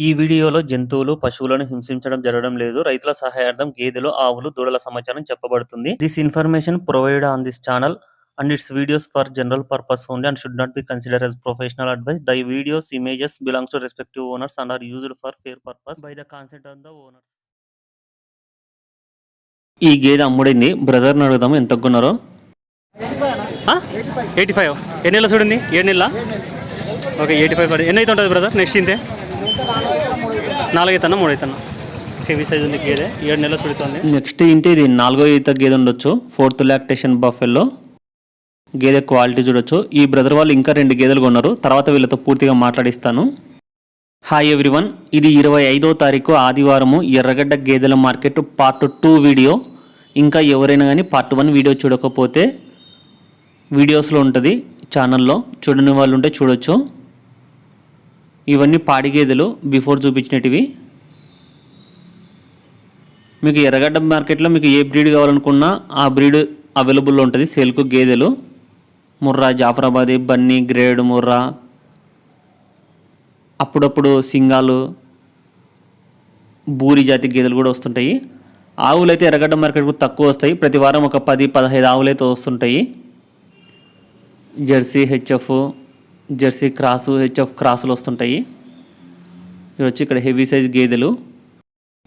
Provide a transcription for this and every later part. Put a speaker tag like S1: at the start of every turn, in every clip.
S1: ఈ వీడియోలో జంతువులు, పశువులను హింసించడం జరగడం లేదు. రైతుల సహాయార్థం గేదెలు, ఆవులు, దూడల సమాచారం చెప్పబడుతుంది. This information provided on this channel and its videos for general purpose only and should not be considered as professional advice. The videos, images belongs to respective owners and are used for fair purpose by the consent of the owners. ఈ గేదె అమ్ముడింది. బ్రదర్ని అడుగుదాము ఎంత కొన్నారో. 85. ఎన్ని నెలలు చూడింది? 7 నెలల. Okay, 85 పడి. ఎన్ని అయితే ఉంటుంది బ్రదర్ నెక్స్ట్ ఇంతే? 4 అవుతున్నా 3 అవుతున్నా. హెవీ సైజ్ ఉంది గేదె, 7 నెలలు చూడుతుంది. నెక్స్ట్ ఇంతే ఇది 4వ ఈత గేదె ఉండొచ్చు. 4th లాక్టేషన్ బఫెల్లో గేదె క్వాలిటీ చూడొచ్చు. ఈ బ్రదర్ వాళ్ళు ఇంకా 2 గేదెలు కొన్నారు. తర్వాత వీళ్ళతో పూర్తిగా మాట్లాడిస్తాను. హాయ్ ఎవ్రీవన్, ఇది 25వ తారీఖు ఆదివారము ఎర్రగడ్డ గేదెల మార్కెట్ పార్ట్ 2 వీడియో. ఇంకా ఎవరైనా కానీ పార్ట్ 1 వీడియో చూడకపోతే వీడియోస్లో ఉంటుంది ఛానల్లో, చూడని వాళ్ళు ఉంటే చూడొచ్చు. ఇవన్నీ పాడి గేదెలు బిఫోర్ చూపించినటివి. మీకు ఎర్రగడ్డ మార్కెట్లో మీకు ఏ బ్రీడ్ కావాలనుకున్నా ఆ బ్రీడ్ అవైలబుల్లో ఉంటుంది సేల్కు. గేదెలు ముర్రా, జాఫరాబాదీ, బన్నీ, గ్రేడ్, ముర్రా, అప్పుడప్పుడు సింగాలు, బూరి జాతి గేదెలు కూడా వస్తుంటాయి. ఆవులు అయితే ఎర్రగడ్డ మార్కెట్కు తక్కువ వస్తాయి. ప్రతి వారం ఒక 10-15 ఆవులు అయితే వస్తుంటాయి. Jersey HF, jersey cross, HF క్రాసులు వస్తుంటాయి. ఇవి వచ్చి ఇక్కడ హెవీ సైజ్ గేదెలు.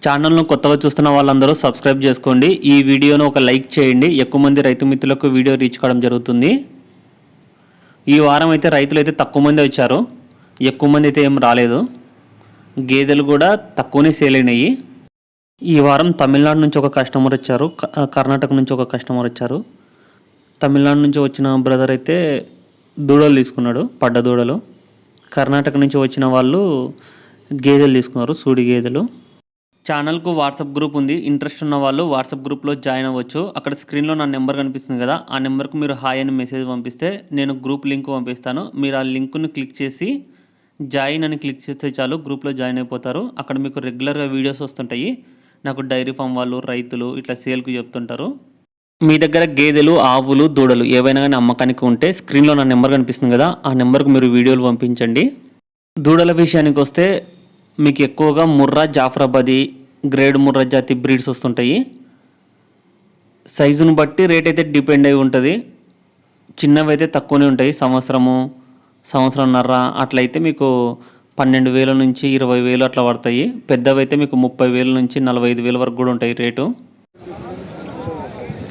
S1: ఛానల్ను కొత్తగా చూస్తున్న వాళ్ళందరూ సబ్స్క్రైబ్ చేసుకోండి. ఈ వీడియోను ఒక లైక్ చేయండి. ఎక్కువ మంది రైతు మిత్రులకు వీడియో రీచ్ కావడం జరుగుతుంది. ఈ వారం అయితే రైతులు అయితే తక్కువ మంది వచ్చారు, ఎక్కువ మంది అయితే ఏం రాలేదు. గేదెలు కూడా తక్కువనే సేల్ అయినాయి. ఈ వారం తమిళనాడు నుంచి ఒక కస్టమర్ వచ్చారు, కర్ణాటక నుంచి ఒక కస్టమర్ వచ్చారు. తమిళనాడు నుంచి వచ్చిన బ్రదర్ అయితే దూడలు తీసుకున్నాడు, పడ్డ దూడలు. కర్ణాటక నుంచి వచ్చిన వాళ్ళు గేదెలు తీసుకున్నారు, సూడి గేదెలు. ఛానల్కు వాట్సాప్ గ్రూప్ ఉంది. ఇంట్రెస్ట్ ఉన్న వాళ్ళు వాట్సాప్ గ్రూప్లో జాయిన్ అవ్వచ్చు. అక్కడ స్క్రీన్లో నా నెంబర్ కనిపిస్తుంది కదా, ఆ నెంబర్కు మీరు హాయ్ అని మెసేజ్ పంపిస్తే నేను గ్రూప్ లింక్ పంపిస్తాను. మీరు ఆ లింక్ను క్లిక్ చేసి జాయిన్ అని క్లిక్ చేస్తే చాలు, గ్రూప్లో జాయిన్ అయిపోతారు. అక్కడ మీకు రెగ్యులర్గా వీడియోస్ వస్తుంటాయి. నాకు డైరీ ఫామ్ వాళ్ళు, రైతులు ఇట్లా సేల్కు చెప్తుంటారు. మీ దగ్గర గేదెలు, ఆవులు, దూడలు ఏవైనా కానీ అమ్మకానికి ఉంటే స్క్రీన్లో నా నెంబర్ కనిపిస్తుంది కదా, ఆ నెంబర్కు మీరు వీడియోలు పంపించండి. దూడల విషయానికి వస్తే మీకు ఎక్కువగా ముర్రా, జాఫరాబాదీ, గ్రేడ్ ముర్రా జాతి బ్రీడ్స్ వస్తుంటాయి. సైజును బట్టి రేట్ అయితే డిపెండ్ అయి ఉంటుంది. చిన్నవి అయితే తక్కువనే ఉంటాయి, సంవత్సరంన్నర అట్లయితే మీకు 12,000 నుంచి 20,000 అట్లా పడతాయి. పెద్దవి అయితే మీకు 30,000 నుంచి 45,000 వరకు కూడా ఉంటాయి రేటు.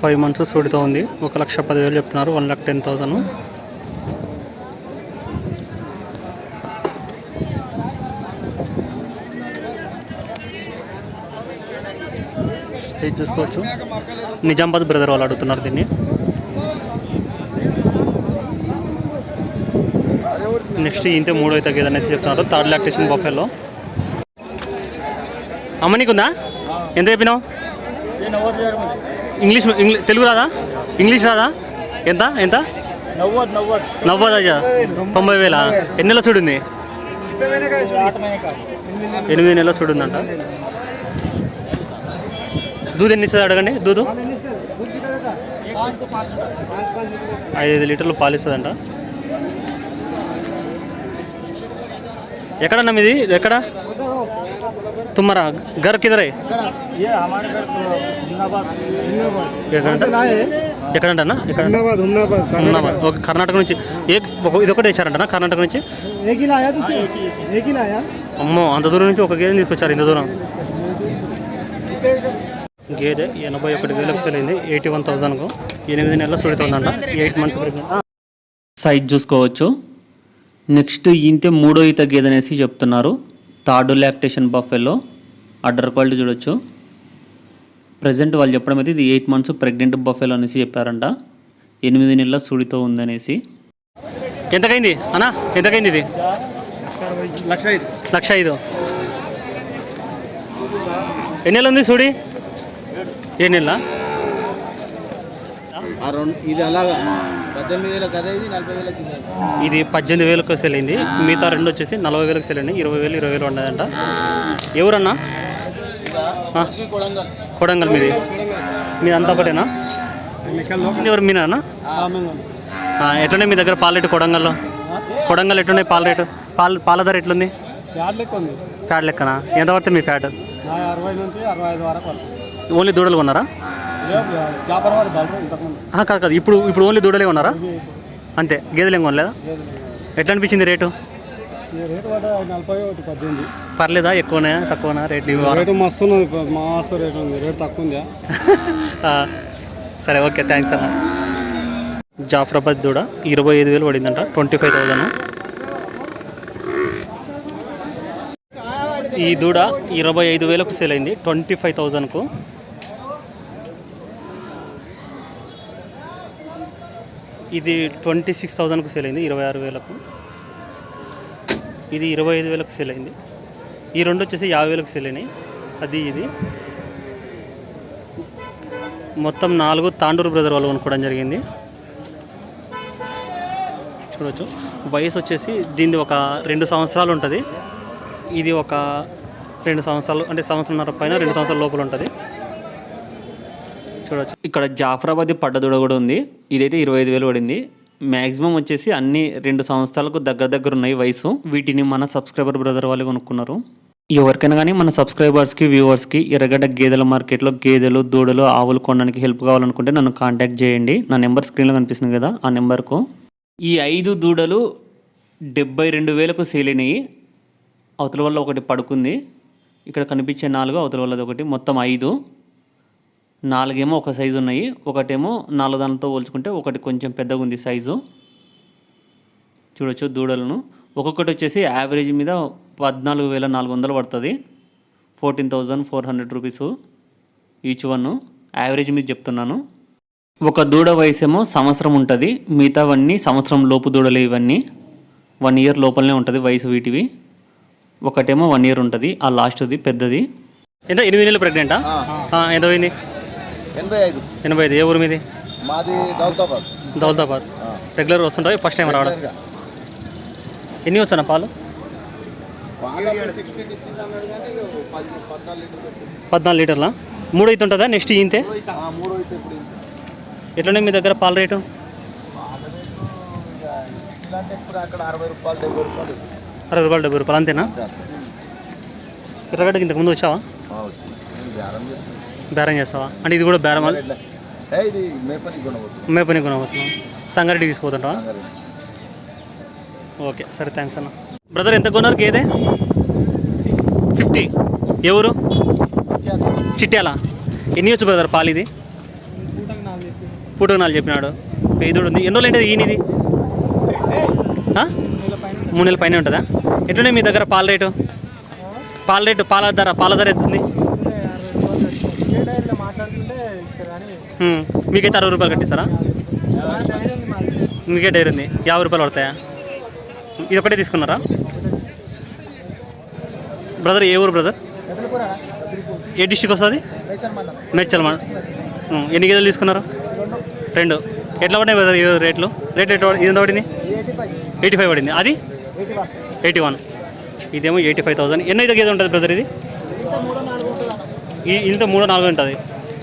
S1: 5 months సూడితో ఉంది. 1,10,000 చెప్తున్నారు, 1,10,000. ఇది చూసుకోవచ్చు. నిజామాబాద్ బ్రదర్ వాళ్ళు అడుగుతున్నారు దీన్ని. నెక్స్ట్ ఇంతే 3వ తగ్గేది అనేసి చెప్తున్నారు. 3rd lactation buffalo. అమ్మ నీకుందా? ఎంత చెప్పినావు? ఇంగ్లీష్ తెలుగు రాదా? ఇంగ్లీష్ రాదా? ఎంత 90,000. 90,000. ఎన్ని నెలలు చూడింది? 8 నెలలు చూడిందంట. దూద్ ఎన్ని ఇస్తుంది అడగండి. దూదు 5 లీటర్లు పాలు ఇస్తుందంట. ఎక్కడన్నా మీది? ఎక్కడ? తుమ్మరా घर किधर है? ఎక్కడంటన్నా? ఓకే, కర్ణాటక నుంచి. ఇదొకటి ఇచ్చారంటనా కర్ణాటక నుంచి? అమ్మో, అంత దూరం నుంచి ఒక గేదెని తీసుకొచ్చారు. ఇంత దూరం గేదె 81,000 సెలైంది. 81,000కు 8 నెలల సుడుతుందంట. 8 months సైజ్ చూసుకోవచ్చు. నెక్స్ట్ ఇంతే 3వ ఈత గేదె అనేసి చెప్తున్నారు. 3rd lactation buffalo udder quality చూడొచ్చు. ప్రజెంట్ వాళ్ళు చెప్పడం అయితే ఇది 8 months ప్రెగ్నెంట్ బఫెలో అనేసి చెప్పారంట. 8 నెలల సుడితో ఉందనేసి. ఎంతకైంది అన్నా? ఎంతకైంది ఇది? 1,05,000. ఎన్ని నెలలు ఉంది సూడి? 7 నెలల. ఇది 18,000కు సెల్ అయింది. మిగతా 2 వచ్చేసి 40,000కు సెల్ అయింది. 20,000 20,000 ఉండదంట. ఎవరన్నా? కొడంగల్. మీది అంతా ఒకటేనా? ఎవరు మీనా అన్న? ఎట్లున్నాయి మీ దగ్గర పాల రేటు కొడంగల్లో? కొడంగల్ ఎట్లున్నాయి పాల రేటు? పాల ధర ఎట్లుంది? ఫ్యాట్ లెక్కన ఎంత పడుతుంది మీ ఫ్యాట్?
S2: 60 నుంచి 65 వరకు పడుతుంది.
S1: ఓన్లీ దూడలు కొన్నారా? కాదు ఇప్పుడు ఓన్లీ దూడలే ఉన్నారా? అంతే, గేదెలు ఏం కొనలేదా? ఎట్లా అనిపించింది రేటు? పర్లేదా? ఎక్కువనా తక్కువనా రేట్లు?
S2: రేటు మస్తు మస్తు రేటు ఉంది. రేటు తక్కువ ఉందా?
S1: సరే, ఓకే, థ్యాంక్స్ అన్న. జాఫరాబాద్ దూడ 25,000 పడిందంట, 25,000. ఈ దూడ 25,000కు సేల్ అయింది, 25,000కు. ఇది 26,000కు సేల్ అయింది, 26,000కు. ఇది 25,000కు సేల్ అయింది. ఈ రెండు వచ్చేసి 50,000కు సేల్ అయినాయి. అది ఇది మొత్తం 4 తాండూరు బ్రదర్ వాళ్ళు కొనుక్కోవడం జరిగింది. చూడవచ్చు, వయసు వచ్చేసి దీనిది ఒక 2 సంవత్సరాలు ఉంటుంది. ఇది ఒక 2 సంవత్సరాలు, అంటే సంవత్సరంన్నర పైన 2 సంవత్సరాల లోపల ఉంటుంది. చూడవచ్చు, ఇక్కడ జాఫరాబాద్ పడ్డదూడ కూడా ఉంది. ఇదైతే 25,000 పడింది. మ్యాక్సిమం వచ్చేసి అన్ని 2 సంవత్సరాలకు దగ్గర ఉన్నాయి వయసు. వీటిని మన సబ్స్క్రైబర్ బ్రదర్ వాళ్ళు కొనుక్కున్నారు. ఎవరికైనా కానీ మన సబ్స్క్రైబర్స్కి వ్యూవర్స్కి ఎర్రగడ్డ గేదెల మార్కెట్లో గేదెలు దూడలు ఆవులు కొనడానికి హెల్ప్ కావాలనుకుంటే నన్ను కాంటాక్ట్ చేయండి. నా నెంబర్ స్క్రీన్లో కనిపిస్తుంది కదా, ఆ నెంబర్కు. ఈ 5 దూడలు 72,000కు సేల్ అయినాయి. అవతల వల్ల ఒకటి పడుకుంది, ఇక్కడ కనిపించే 4, అవతల వల్లది ఒకటి, మొత్తం 5. 4 ఏమో ఒక సైజు ఉన్నాయి, ఒకటేమో 4 దానితో పోల్చుకుంటే ఒకటి కొంచెం పెద్దగా ఉంది సైజు. చూడొచ్చు దూడలను. ఒక్కొక్కటి వచ్చేసి యావరేజ్ మీద 14,400 పడుతుంది, 14,400 రూపీస్ ఈచ్ వన్. యావరేజ్ మీద చెప్తున్నాను. ఒక దూడ వయసు ఏమో సంవత్సరం ఉంటుంది, మిగతావన్నీ సంవత్సరం లోపు దూడలు. ఇవన్నీ 1 ఇయర్ లోపలనే ఉంటుంది వయసు వీటివి. ఒకటేమో 1 ఇయర్ ఉంటుంది, ఆ లాస్ట్ది పెద్దది. ఎంత? 8 నెలలు ప్రెగ్నెంటా? ఎంత పోయింది? 85. ఏ ఊరు మీది?
S2: మాది దౌలతాబాద్.
S1: దౌలతాబాద్. రెగ్యులర్ వస్తుంటాయి, ఫస్ట్ టైం రావడం. ఎన్ని వచ్చానా పాలు? 14 లీటర్లా? 3 అయితే ఉంటుందా నెక్స్ట్ ఇంతే? ఎట్లనే మీ దగ్గర పాల రేటు? 60 రూపాయలు 70 రూపాయలు అంతేనా? ఎర్రగడ్డకి ఇంతకు ముందు వచ్చావా? బేరం చేస్తావా? అంటే ఇది కూడా బేరం? మేపని కొనబోతున్నాం. సంగారెడ్డి తీసుకుపోతుంటావా? ఓకే, సరే, థ్యాంక్స్ అన్న. బ్రదర్ ఎంత కొన్నారు గేదె? 50. ఎవరు? చిట్యాల. ఎన్ని వచ్చు బ్రదర్ పాలు? ఇది పూటకు 4 చెప్పినాడు. పేదోడు ఉంది. ఎన్ని రోజులు అంటే ఈయనది? 3 నెలల పైన ఉంటుందా? ఎట్లున్నాయి మీ దగ్గర పాల రేటు? పాల ధర ఎత్తుంది. మీకైతే 60 రూపాయలు కట్టిస్తారా? మీకే డైరీ ఉంది, 50 రూపాయలు పడతాయా? ఇది ఒకటే తీసుకున్నారా బ్రదర్? ఏ ఊరు బ్రదర్? ఏ డిస్ట్రిక్ట్ వస్తుంది? మేడ్చల్. ఎన్ని గేదెలు తీసుకున్నారు? 2. ఎట్లా పడినాయి బ్రదర్ రేట్లు? రేట్ ఎట్లా? ఇది ఎంత పడింది? 85 పడింది. అది 81. ఇదేమో 85,000. ఎన్ని అయితే గేదె ఉంటుంది బ్రదర్? ఇది ఇంత 3-4 ఉంటుంది.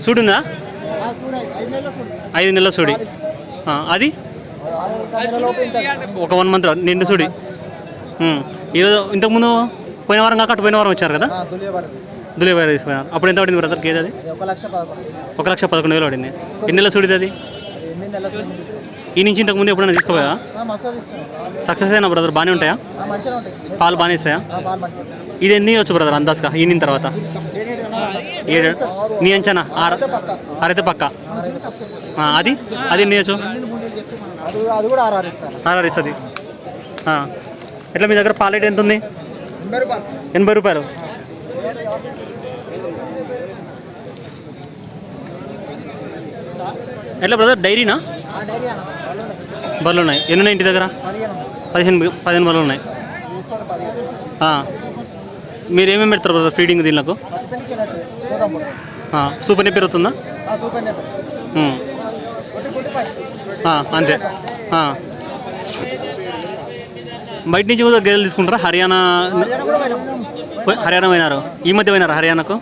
S1: సూడుందా? 5 నెలల సూడి. అది ఒక 1 మంత్ నిండు సూడి. ఈరోజు ఇంతకుముందు పోయిన వారం కాక అటు పోయిన వారం వచ్చారు కదా, దులియబారి తీసుకున్నారు. అప్పుడు ఎంత పడింది బ్రదర్ గేదె? అది 1,11,000 పడింది. ఎన్ని నెలల సూడిది అది? ఈ నుంచి ఇంతకు ముందు ఎప్పుడైనా తీసుకోపోయా? సక్సెస్ అయినా బ్రదర్? బాగానే ఉంటాయా పాలు? బాగానే ఇస్తాయా? ఇది ఎన్ని వచ్చు బ్రదర్ అందాజుగా ఈనిన తర్వాత? 7. నీ అంచనా? 6 అయితే పక్క. అది ఎన్ని వచ్చు? 6 ఇస్తుంది. ఎట్లా మీ దగ్గర పాల రేట్ ఎంత ఉంది? 80 రూపాయలు. ఎట్లా బ్రదర్ డైరీనా? బర్రెలు ఉన్నాయి. ఎన్ని ఉన్నాయి ఇంటి దగ్గర? 15 బర్రెలు ఉన్నాయి. మీరు ఏమేమి పెడతారు బ్రదర్ ఫీడింగ్ దీనిలకు? సూపర్ నెప్పి పెరుగుతుందా? అంతే. బయట నుంచి కూడా గేదెలు తీసుకుంటారా? హర్యానా పోయినారు, ఈ మధ్య పోయినారు హర్యానాకు?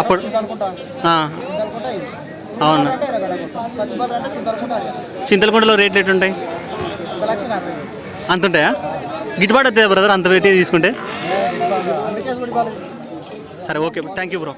S1: అప్పుడు అవును. చింతలకుంటలో రేట్లు ఎట్లుంటాయి? అంత ఉంటాయా? గిట్టుబాటు అవుతాయా బ్రదర్ అంత పెట్టి తీసుకుంటే?
S2: అందుకే చూడు బాగా
S1: సరే ఓకే థ్యాంక్ యూ బ్రో.